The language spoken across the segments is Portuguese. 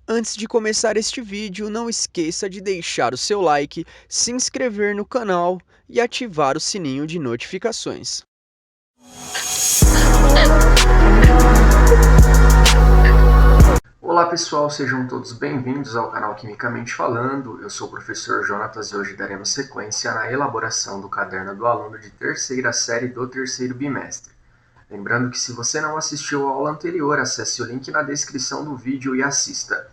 Antes de começar este vídeo, não esqueça de deixar o seu like, se inscrever no canal e ativar o sininho de notificações. Olá pessoal, sejam todos bem-vindos ao canal Quimicamente Falando. Eu sou o professor Jonatas e hoje daremos sequência na elaboração do caderno do aluno de terceira série do terceiro bimestre. Lembrando que se você não assistiu a aula anterior, acesse o link na descrição do vídeo e assista.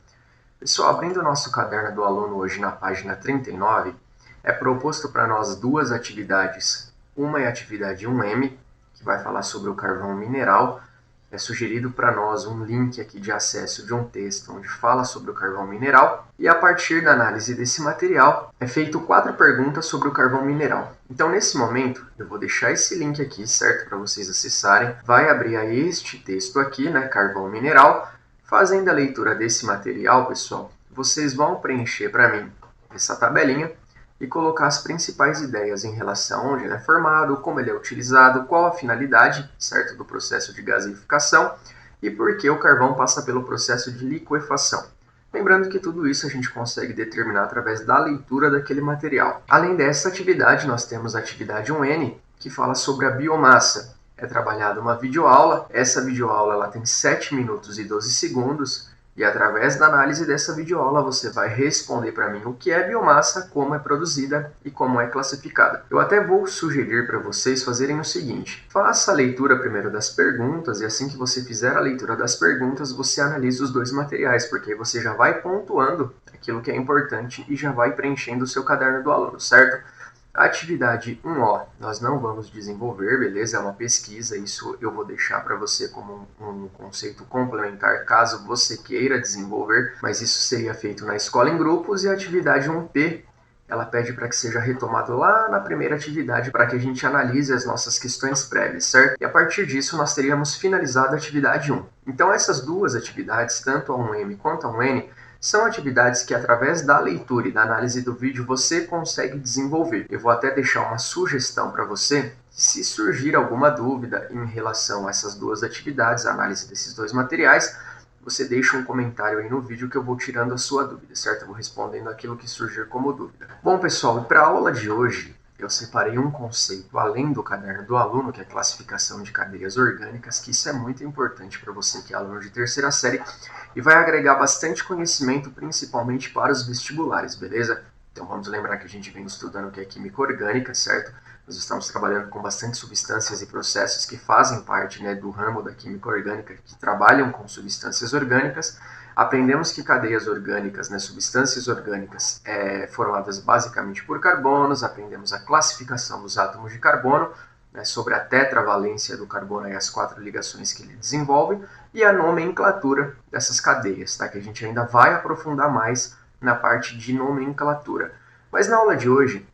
Pessoal, abrindo o nosso caderno do aluno hoje na página 39, é proposto para nós duas atividades. Uma é a atividade 1M, que vai falar sobre o carvão mineral. É sugerido para nós um link aqui de acesso de um texto onde fala sobre o carvão mineral, e a partir da análise desse material é feito 4 perguntas sobre o carvão mineral. Então nesse momento eu vou deixar esse link aqui, certo, para vocês acessarem. Vai abrir a este texto aqui, né, carvão mineral. Fazendo a leitura desse material, pessoal, vocês vão preencher para mim essa tabelinha e colocar as principais ideias em relação a onde ele é formado, como ele é utilizado, qual a finalidade, certo, do processo de gaseificação e por que o carvão passa pelo processo de liquefação. Lembrando que tudo isso a gente consegue determinar através da leitura daquele material. Além dessa atividade, nós temos a atividade 1N, que fala sobre a biomassa. É trabalhada uma videoaula. Essa videoaula ela tem 7 minutos e 12 segundos. E através da análise dessa videoaula você vai responder para mim o que é biomassa, como é produzida e como é classificada. Eu até vou sugerir para vocês fazerem o seguinte: faça a leitura primeiro das perguntas e assim que você fizer a leitura das perguntas você analisa os dois materiais, porque aí você já vai pontuando aquilo que é importante e já vai preenchendo o seu caderno do aluno, certo? A atividade 1O nós não vamos desenvolver, beleza? É uma pesquisa, isso eu vou deixar para você como um conceito complementar, caso você queira desenvolver, mas isso seria feito na escola em grupos. E a atividade 1P, ela pede para que seja retomado lá na primeira atividade, para que a gente analise as nossas questões prévias, certo? E a partir disso nós teríamos finalizado a atividade 1. Então essas duas atividades, tanto a 1M quanto a 1N, são atividades que, através da leitura e da análise do vídeo, você consegue desenvolver. Eu vou até deixar uma sugestão para você. Se surgir alguma dúvida em relação a essas duas atividades, a análise desses dois materiais, você deixa um comentário aí no vídeo que eu vou tirando a sua dúvida, certo? Eu vou respondendo aquilo que surgir como dúvida. Bom, pessoal, para a aula de hoje, eu separei um conceito além do caderno do aluno, que é a classificação de cadeias orgânicas, que isso é muito importante para você que é aluno de terceira série e vai agregar bastante conhecimento, principalmente para os vestibulares, beleza? Então vamos lembrar que a gente vem estudando o que é química orgânica, certo? Nós estamos trabalhando com bastante substâncias e processos que fazem parte, né, do ramo da química orgânica, que trabalham com substâncias orgânicas. Aprendemos que cadeias orgânicas, né, substâncias orgânicas, formadas basicamente por carbonos. Aprendemos a classificação dos átomos de carbono, né, sobre a tetravalência do carbono e as 4 ligações que ele desenvolve, e a nomenclatura dessas cadeias, tá, que a gente ainda vai aprofundar mais na parte de nomenclatura. Mas na aula de hoje,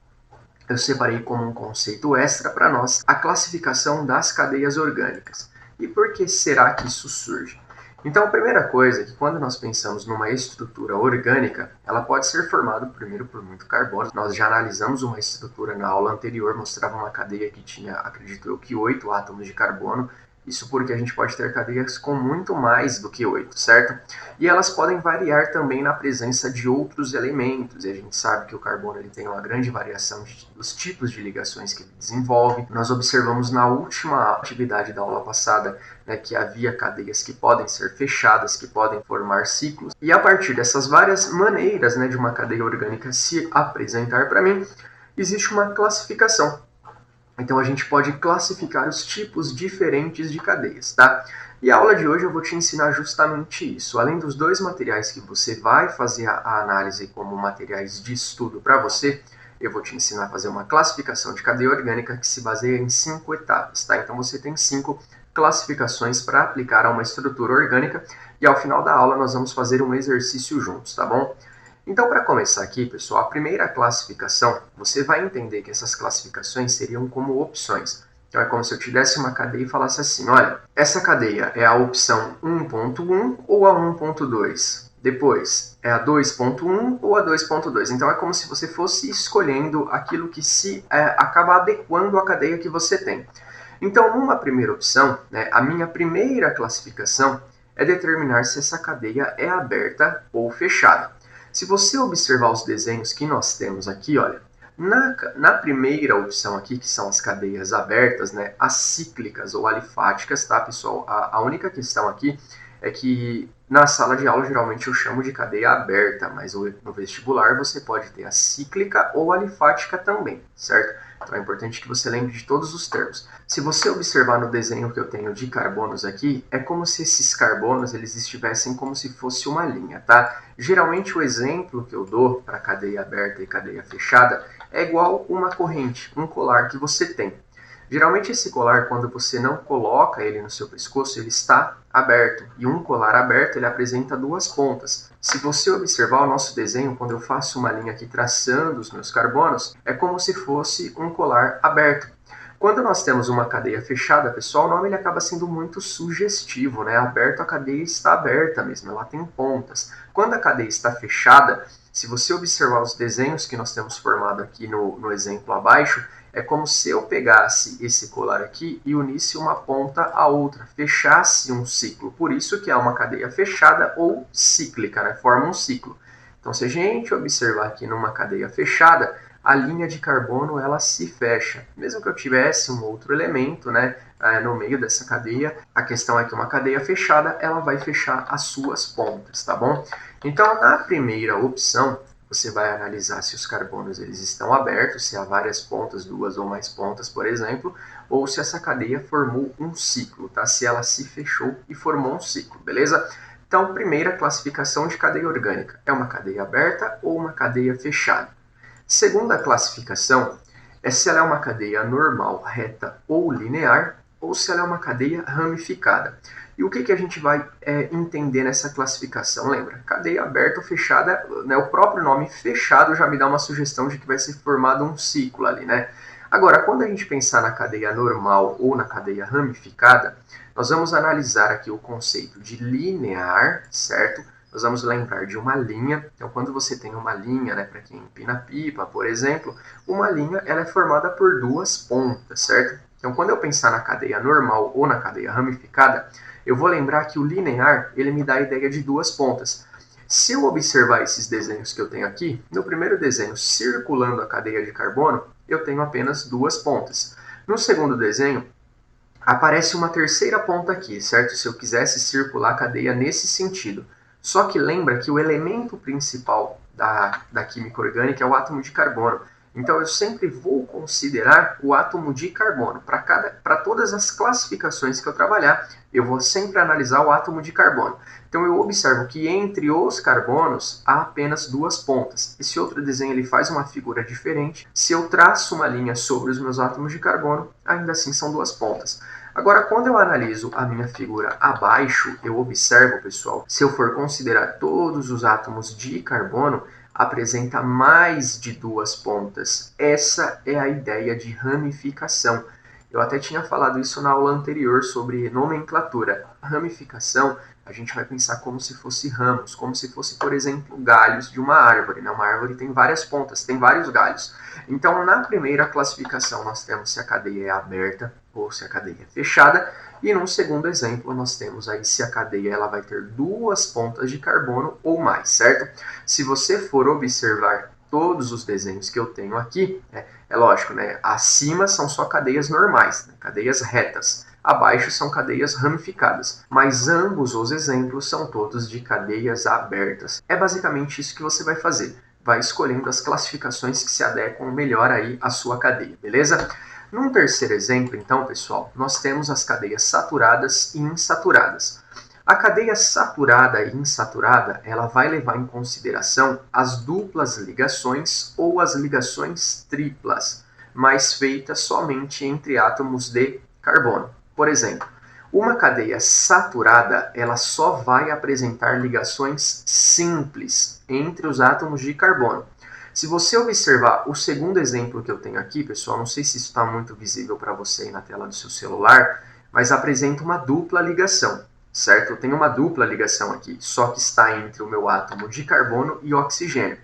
eu separei como um conceito extra para nós a classificação das cadeias orgânicas. E por que será que isso surge? Então, a primeira coisa é que quando nós pensamos numa estrutura orgânica, ela pode ser formada primeiro por muito carbono. Nós já analisamos uma estrutura na aula anterior, mostrava uma cadeia que tinha, acredito eu, que 8 átomos de carbono. Isso porque a gente pode ter cadeias com muito mais do que 8, certo? E elas podem variar também na presença de outros elementos. E a gente sabe que o carbono ele tem uma grande variação dos tipos de ligações que ele desenvolve. Nós observamos na última atividade da aula passada, né, que havia cadeias que podem ser fechadas, que podem formar ciclos. E a partir dessas várias maneiras, né, de uma cadeia orgânica se apresentar para mim, existe uma classificação. Então a gente pode classificar os tipos diferentes de cadeias, tá? E a aula de hoje eu vou te ensinar justamente isso. Além dos dois materiais que você vai fazer a análise como materiais de estudo para você, eu vou te ensinar a fazer uma classificação de cadeia orgânica que se baseia em 5 etapas, tá? Então você tem 5 classificações para aplicar a uma estrutura orgânica e ao final da aula nós vamos fazer um exercício juntos, tá bom? Então, para começar aqui, pessoal, a primeira classificação, você vai entender que essas classificações seriam como opções. Então, é como se eu te desse uma cadeia e falasse assim, olha, essa cadeia é a opção 1.1 ou a 1.2. Depois, é a 2.1 ou a 2.2. Então, é como se você fosse escolhendo aquilo que se acaba adequando à cadeia que você tem. Então, numa primeira opção, né, a minha primeira classificação é determinar se essa cadeia é aberta ou fechada. Se você observar os desenhos que nós temos aqui, olha, na primeira opção aqui, que são as cadeias abertas, né, as cíclicas ou alifáticas, tá, pessoal? A única questão aqui é que na sala de aula geralmente eu chamo de cadeia aberta, mas no vestibular você pode ter a cíclica ou alifática também, certo? Então é importante que você lembre de todos os termos. Se você observar no desenho que eu tenho de carbonos aqui, é como se esses carbonos eles estivessem como se fosse uma linha, tá? Geralmente o exemplo que eu dou para cadeia aberta e cadeia fechada é igual uma corrente, um colar que você tem. Geralmente esse colar, quando você não coloca ele no seu pescoço, ele está aberto. E um colar aberto, ele apresenta duas pontas. Se você observar o nosso desenho, quando eu faço uma linha aqui traçando os meus carbonos, é como se fosse um colar aberto. Quando nós temos uma cadeia fechada, pessoal, o nome ele acaba sendo muito sugestivo, né? Aberto, a cadeia está aberta mesmo, ela tem pontas. Quando a cadeia está fechada, se você observar os desenhos que nós temos formado aqui no exemplo abaixo, é como se eu pegasse esse colar aqui e unisse uma ponta à outra, fechasse um ciclo. Por isso que é uma cadeia fechada ou cíclica, né? Forma um ciclo. Então, se a gente observar aqui numa cadeia fechada, a linha de carbono ela se fecha. Mesmo que eu tivesse um outro elemento, né, no meio dessa cadeia, a questão é que uma cadeia fechada ela vai fechar as suas pontas, tá bom? Então, na primeira opção, você vai analisar se os carbonos eles estão abertos, se há várias pontas, duas ou mais pontas, por exemplo, ou se essa cadeia formou um ciclo, tá? Se ela se fechou e formou um ciclo, beleza? Então, primeira classificação de cadeia orgânica, é uma cadeia aberta ou uma cadeia fechada? Segunda classificação é se ela é uma cadeia normal, reta ou linear, ou se ela é uma cadeia ramificada. E o que a gente vai entender nessa classificação? Lembra, cadeia aberta ou fechada, né, o próprio nome fechado já me dá uma sugestão de que vai ser formado um ciclo ali, né? Agora, quando a gente pensar na cadeia normal ou na cadeia ramificada, nós vamos analisar aqui o conceito de linear, certo? Nós vamos lembrar de uma linha. Então, quando você tem uma linha, né, para quem empina pipa, por exemplo, uma linha ela é formada por duas pontas, certo? Então, quando eu pensar na cadeia normal ou na cadeia ramificada, eu vou lembrar que o linear ele me dá a ideia de duas pontas. Se eu observar esses desenhos que eu tenho aqui, no primeiro desenho, circulando a cadeia de carbono, eu tenho apenas duas pontas. No segundo desenho, aparece uma terceira ponta aqui, certo? Se eu quisesse circular a cadeia nesse sentido. Só que lembra que o elemento principal da química orgânica é o átomo de carbono. Então eu sempre vou considerar o átomo de carbono. Para todas as classificações que eu trabalhar, eu vou sempre analisar o átomo de carbono. Então eu observo que entre os carbonos há apenas duas pontas. Esse outro desenho ele faz uma figura diferente. Se eu traço uma linha sobre os meus átomos de carbono, ainda assim são duas pontas. Agora, quando eu analiso a minha figura abaixo, eu observo, pessoal, se eu for considerar todos os átomos de carbono, apresenta mais de duas pontas. Essa é a ideia de ramificação. Eu até tinha falado isso na aula anterior sobre nomenclatura. A ramificação, a gente vai pensar como se fosse ramos, como se fosse, por exemplo, galhos de uma árvore, né? Uma árvore tem várias pontas, tem vários galhos. Então, na primeira classificação, nós temos se a cadeia é aberta ou se a cadeia é fechada. E num segundo exemplo, nós temos aí se a cadeia ela vai ter duas pontas de carbono ou mais, certo? Se você for observar todos os desenhos que eu tenho aqui, é lógico, né? Acima são só cadeias normais, né? Cadeias retas. Abaixo são cadeias ramificadas, mas ambos os exemplos são todos de cadeias abertas. É basicamente isso que você vai fazer. Vai escolhendo as classificações que se adequam melhor aí à sua cadeia, beleza? Num terceiro exemplo, então, pessoal, nós temos as cadeias saturadas e insaturadas. A cadeia saturada e insaturada, ela vai levar em consideração as duplas ligações ou as ligações triplas, mas feitas somente entre átomos de carbono. Por exemplo, uma cadeia saturada, ela só vai apresentar ligações simples entre os átomos de carbono. Se você observar o segundo exemplo que eu tenho aqui, pessoal, não sei se isso está muito visível para você aí na tela do seu celular, mas apresenta uma dupla ligação, certo? Eu tenho uma dupla ligação aqui, só que está entre o meu átomo de carbono e oxigênio.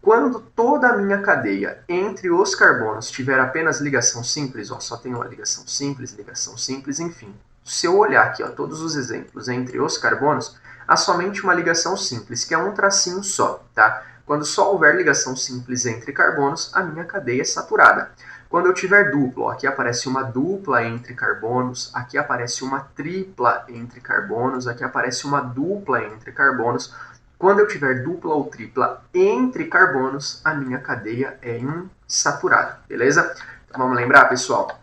Quando toda a minha cadeia entre os carbonos tiver apenas ligação simples, ó, só tem uma ligação simples, enfim, Se eu olhar aqui, ó, todos os exemplos entre os carbonos, há somente uma ligação simples, que é um tracinho só, tá? Quando só houver ligação simples entre carbonos, a minha cadeia é saturada. Quando eu tiver duplo, ó, aqui aparece uma dupla entre carbonos, aqui aparece uma tripla entre carbonos, aqui aparece uma dupla entre carbonos. Quando eu tiver dupla ou tripla entre carbonos, a minha cadeia é insaturada, beleza? Então vamos lembrar, pessoal?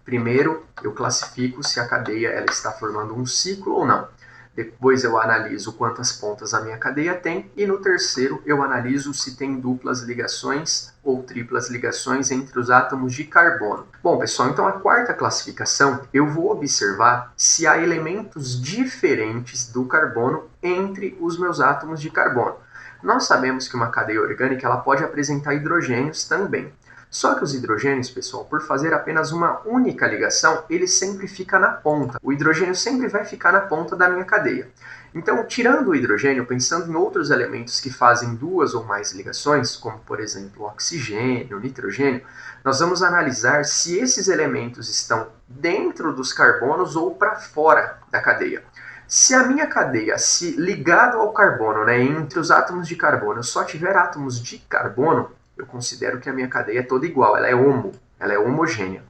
Primeiro, eu classifico se a cadeia ela está formando um ciclo ou não. Depois eu analiso quantas pontas a minha cadeia tem. E no terceiro, eu analiso se tem duplas ligações ou triplas ligações entre os átomos de carbono. Bom, pessoal, então a quarta classificação, eu vou observar se há elementos diferentes do carbono entre os meus átomos de carbono. Nós sabemos que uma cadeia orgânica ela pode apresentar hidrogênios também. Só que os hidrogênios, pessoal, por fazer apenas uma única ligação, ele sempre fica na ponta. O hidrogênio sempre vai ficar na ponta da minha cadeia. Então, tirando o hidrogênio, pensando em outros elementos que fazem duas ou mais ligações, como, por exemplo, o oxigênio, o nitrogênio, nós vamos analisar se esses elementos estão dentro dos carbonos ou para fora da cadeia. Se a minha cadeia, se ligado ao carbono, né, entre os átomos de carbono, eu só tiver átomos de carbono, eu considero que a minha cadeia é toda igual, ela é homogênea.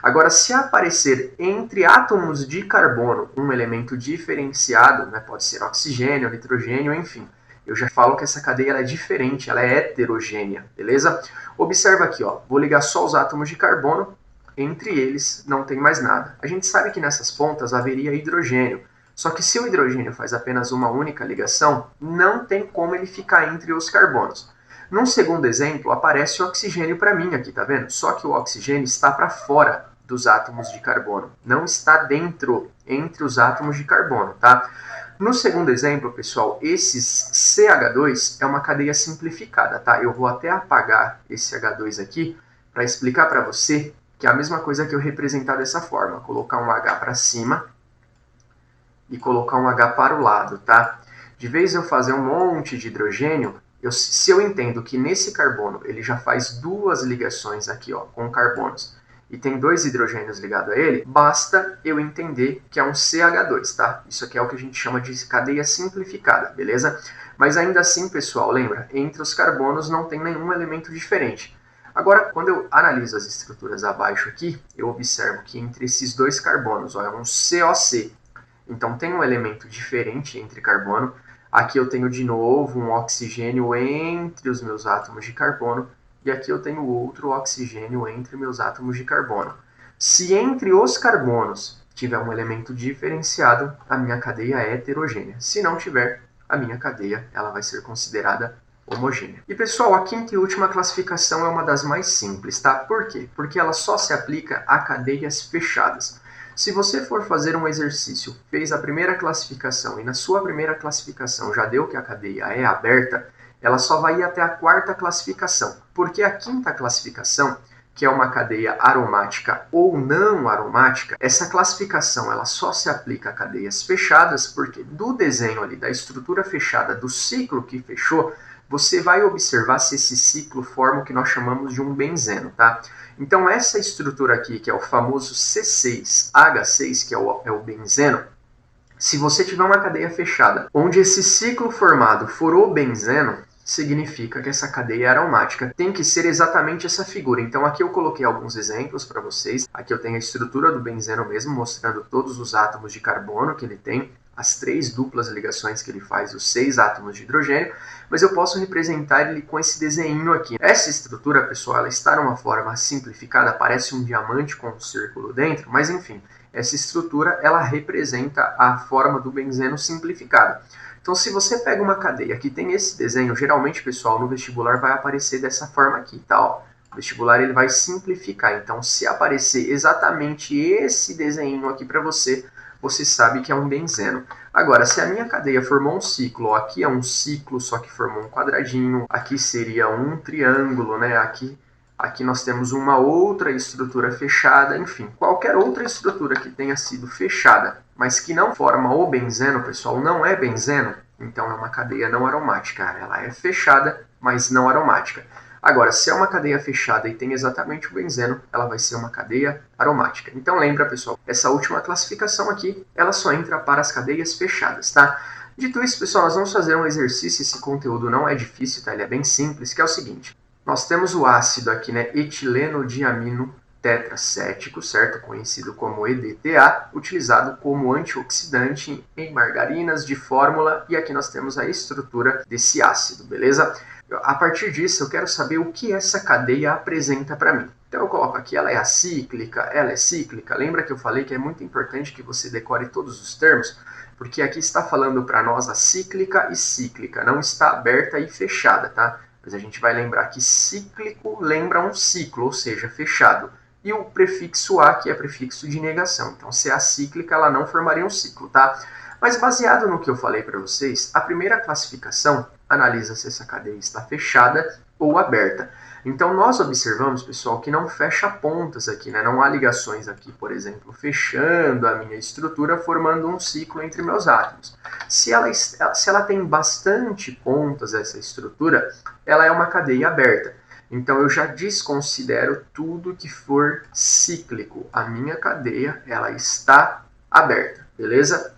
Agora, se aparecer entre átomos de carbono um elemento diferenciado, né, pode ser oxigênio, nitrogênio, enfim, eu já falo que essa cadeia ela é diferente, ela é heterogênea, beleza? Observa aqui, ó, vou ligar só os átomos de carbono, entre eles não tem mais nada. A gente sabe que nessas pontas haveria hidrogênio, só que se o hidrogênio faz apenas uma única ligação, não tem como ele ficar entre os carbonos. Num segundo exemplo, aparece o oxigênio para mim aqui, tá vendo? Só que o oxigênio está para fora dos átomos de carbono, não está dentro, entre os átomos de carbono, tá? No segundo exemplo, pessoal, esses CH2 é uma cadeia simplificada, tá? Eu vou até apagar esse H2 aqui para explicar para você que é a mesma coisa que eu representar dessa forma, colocar um H para cima e colocar um H para o lado, tá? De vez em eu fazer um monte de hidrogênio, se eu entendo que nesse carbono ele já faz duas ligações aqui, ó, com carbonos, e tem dois hidrogênios ligados a ele, basta eu entender que é um CH2, tá? Isso aqui é o que a gente chama de cadeia simplificada, beleza? Mas ainda assim, pessoal, lembra, entre os carbonos não tem nenhum elemento diferente. Agora, quando eu analiso as estruturas abaixo aqui, eu observo que entre esses dois carbonos, ó, é um COC. Então tem um elemento diferente entre carbono. Aqui eu tenho de novo um oxigênio entre os meus átomos de carbono e aqui eu tenho outro oxigênio entre meus átomos de carbono. Se entre os carbonos tiver um elemento diferenciado, a minha cadeia é heterogênea. Se não tiver, a minha cadeia ela vai ser considerada homogênea. E pessoal, a quinta e última classificação é uma das mais simples, tá? Por quê? Porque ela só se aplica a cadeias fechadas. Se você for fazer um exercício, fez a primeira classificação e na sua primeira classificação já deu que a cadeia é aberta, ela só vai ir até a quarta classificação. Porque a quinta classificação, que é uma cadeia aromática ou não aromática, essa classificação ela só se aplica a cadeias fechadas, porque do desenho ali, da estrutura fechada, do ciclo que fechou, você vai observar se esse ciclo forma o que nós chamamos de um benzeno, tá? Então essa estrutura aqui, que é o famoso C6H6, que é o benzeno, se você tiver uma cadeia fechada, onde esse ciclo formado for o benzeno, significa que essa cadeia é aromática. Tem que ser exatamente essa figura. Então aqui eu coloquei alguns exemplos para vocês. Aqui eu tenho a estrutura do benzeno mesmo, mostrando todos os átomos de carbono que ele tem, as 3 duplas ligações que ele faz, os 6 átomos de hidrogênio, mas eu posso representar ele com esse desenho aqui. Essa estrutura, pessoal, ela está numa forma simplificada, parece um diamante com um círculo dentro, mas enfim, essa estrutura ela representa a forma do benzeno simplificada. Então, se você pega uma cadeia que tem esse desenho, geralmente, pessoal, no vestibular vai aparecer dessa forma aqui, tá? Ó, o vestibular ele vai simplificar. Então, se aparecer exatamente esse desenho aqui para você, você sabe que é um benzeno. Agora, se a minha cadeia formou um ciclo, ó, aqui é um ciclo, só que formou um quadradinho, aqui seria um triângulo, né? Aqui nós temos uma outra estrutura fechada, enfim, qualquer outra estrutura que tenha sido fechada, mas que não forma o benzeno, pessoal, não é benzeno, então é uma cadeia não aromática. Ela é fechada, mas não aromática. Agora, se é uma cadeia fechada e tem exatamente o benzeno, ela vai ser uma cadeia aromática. Então lembra, pessoal, essa última classificação aqui, ela só entra para as cadeias fechadas, tá? Dito isso, pessoal, nós vamos fazer um exercício, esse conteúdo não é difícil, tá? Ele é bem simples, que é o seguinte. Nós temos o ácido aqui, né, etileno-diamino tetracético, certo? Conhecido como EDTA, utilizado como antioxidante em margarinas de fórmula, e aqui nós temos a estrutura desse ácido, beleza? A partir disso, eu quero saber o que essa cadeia apresenta para mim. Então eu coloco aqui, ela é acíclica, ela é cíclica. Lembra que eu falei que é muito importante que você decore todos os termos? Porque aqui está falando para nós a cíclica e cíclica, não está aberta e fechada, tá? Mas a gente vai lembrar que cíclico lembra um ciclo, ou seja, fechado. E o prefixo A, que é prefixo de negação. Então, se é acíclica, ela não formaria um ciclo, tá? Mas baseado no que eu falei para vocês, a primeira classificação analisa se essa cadeia está fechada ou aberta. Então, nós observamos, pessoal, que não fecha pontas aqui, né? Não há ligações aqui, por exemplo, fechando a minha estrutura, formando um ciclo entre meus átomos. Se ela tem bastante pontas, essa estrutura, ela é uma cadeia aberta. Então, eu já desconsidero tudo que for cíclico. A minha cadeia, ela está aberta, beleza?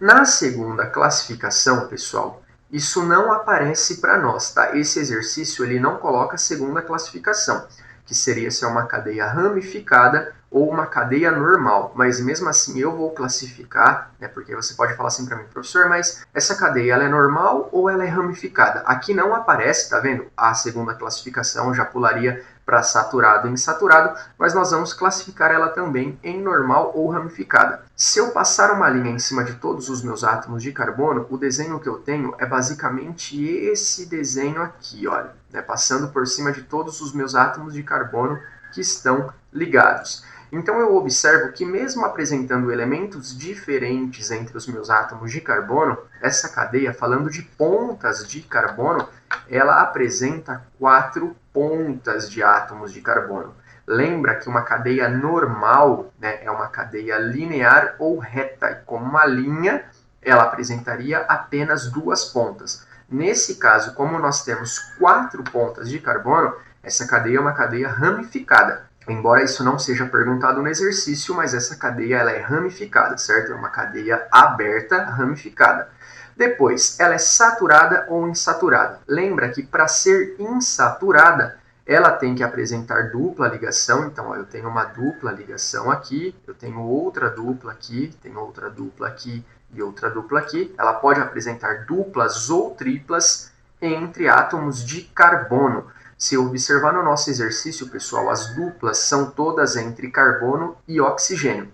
Na segunda classificação, pessoal, isso não aparece para nós, tá? Esse exercício ele não coloca a segunda classificação, que seria se é uma cadeia ramificada ou uma cadeia normal. Mas mesmo assim eu vou classificar, né? Porque você pode falar assim para mim, professor, mas essa cadeia ela é normal ou ela é ramificada? Aqui não aparece, tá vendo? A segunda classificação já pularia para saturado e insaturado, mas nós vamos classificar ela também em normal ou ramificada. Se eu passar uma linha em cima de todos os meus átomos de carbono, o desenho que eu tenho é basicamente esse desenho aqui, olha, né, passando por cima de todos os meus átomos de carbono que estão ligados. Então eu observo que mesmo apresentando elementos diferentes entre os meus átomos de carbono, essa cadeia, falando de pontas de carbono, ela apresenta 4 pontas de átomos de carbono. Lembra que uma cadeia normal, né, é uma cadeia linear ou reta, e como uma linha, ela apresentaria apenas 2 pontas. Nesse caso, como nós temos 4 pontas de carbono, essa cadeia é uma cadeia ramificada. Embora isso não seja perguntado no exercício, mas essa cadeia ela é ramificada, certo? É uma cadeia aberta, ramificada. Depois, ela é saturada ou insaturada. Lembra que para ser insaturada, ela tem que apresentar dupla ligação. Então, ó, eu tenho uma dupla ligação aqui, eu tenho outra dupla aqui, tenho outra dupla aqui e outra dupla aqui. Ela pode apresentar duplas ou triplas entre átomos de carbono. Se observar no nosso exercício, pessoal, as duplas são todas entre carbono e oxigênio.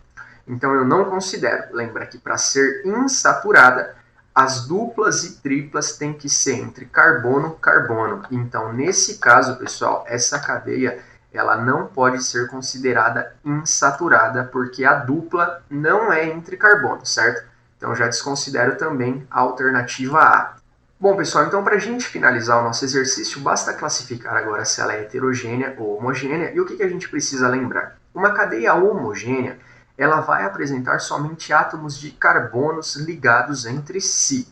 Então, eu não considero. Lembra que para ser insaturada, as duplas e triplas têm que ser entre carbono e carbono. Então, nesse caso, pessoal, essa cadeia ela não pode ser considerada insaturada, porque a dupla não é entre carbono, certo? Então, já desconsidero também a alternativa A. Bom, pessoal, então para a gente finalizar o nosso exercício, basta classificar agora se ela é heterogênea ou homogênea. E o que a gente precisa lembrar? Uma cadeia homogênea, ela vai apresentar somente átomos de carbonos ligados entre si.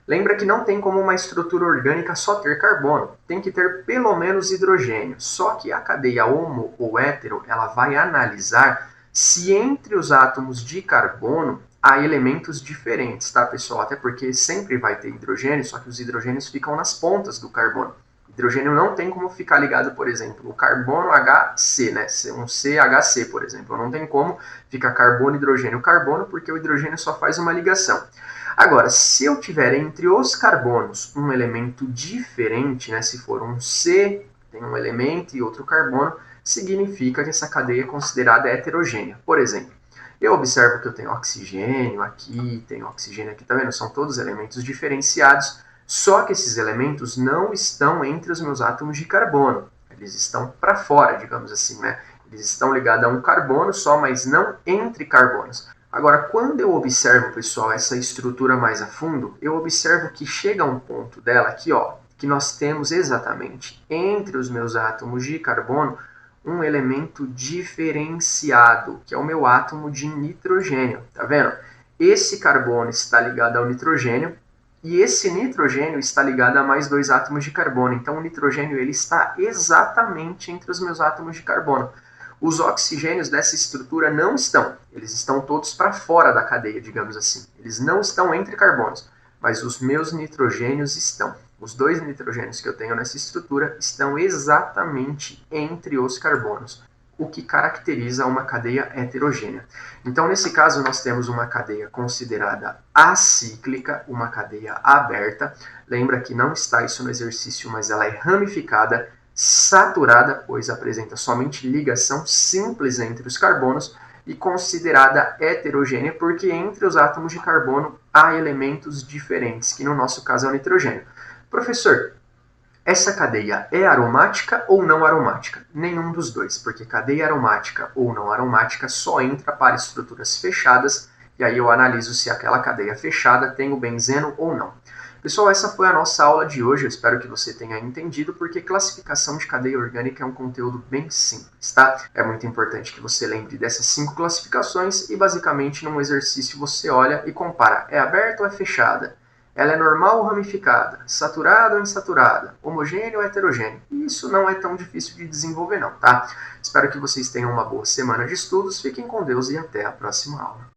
Lembra que não tem como uma estrutura orgânica só ter carbono, tem que ter pelo menos hidrogênio. Só que a cadeia homo ou hétero, ela vai analisar se entre os átomos de carbono há elementos diferentes, tá, pessoal? Até porque sempre vai ter hidrogênio, só que os hidrogênios ficam nas pontas do carbono. Hidrogênio não tem como ficar ligado, por exemplo, o carbono HC, né? Um CHC, por exemplo. Não tem como ficar carbono, hidrogênio, carbono, porque o hidrogênio só faz uma ligação. Agora, se eu tiver entre os carbonos um elemento diferente, né? Se for um C, tem um elemento e outro carbono, significa que essa cadeia é considerada heterogênea. Por exemplo, eu observo que eu tenho oxigênio aqui, tenho oxigênio aqui, tá vendo? São todos elementos diferenciados, só que esses elementos não estão entre os meus átomos de carbono. Eles estão para fora, digamos assim, né? Eles estão ligados a um carbono só, mas não entre carbonos. Agora, quando eu observo, pessoal, essa estrutura mais a fundo, eu observo que chega a um ponto dela aqui, ó, que nós temos exatamente entre os meus átomos de carbono um elemento diferenciado, que é o meu átomo de nitrogênio, tá vendo? Esse carbono está ligado ao nitrogênio E esse nitrogênio está ligado a mais 2 átomos de carbono. Então, o nitrogênio ele está exatamente entre os meus átomos de carbono. Os oxigênios dessa estrutura não estão. Eles estão todos para fora da cadeia, digamos assim. Eles não estão entre carbonos, mas os meus nitrogênios estão. Os 2 nitrogênios que eu tenho nessa estrutura estão exatamente entre os carbonos, o que caracteriza uma cadeia heterogênea. Então, nesse caso, nós temos uma cadeia considerada acíclica, uma cadeia aberta. Lembra que não está isso no exercício, mas ela é ramificada, saturada, pois apresenta somente ligação simples entre os carbonos, e considerada heterogênea, porque entre os átomos de carbono há elementos diferentes, que no nosso caso é o nitrogênio. Professor, essa cadeia é aromática ou não aromática? Nenhum dos dois, porque cadeia aromática ou não aromática só entra para estruturas fechadas, e aí eu analiso se aquela cadeia fechada tem o benzeno ou não. Pessoal, essa foi a nossa aula de hoje, eu espero que você tenha entendido, porque classificação de cadeia orgânica é um conteúdo bem simples, tá? É muito importante que você lembre dessas 5 classificações e basicamente num exercício você olha e compara, é aberta ou é fechada? Ela é normal ou ramificada? Saturada ou insaturada? Homogênea ou heterogênea? E isso não é tão difícil de desenvolver não, tá? Espero que vocês tenham uma boa semana de estudos, fiquem com Deus e até a próxima aula.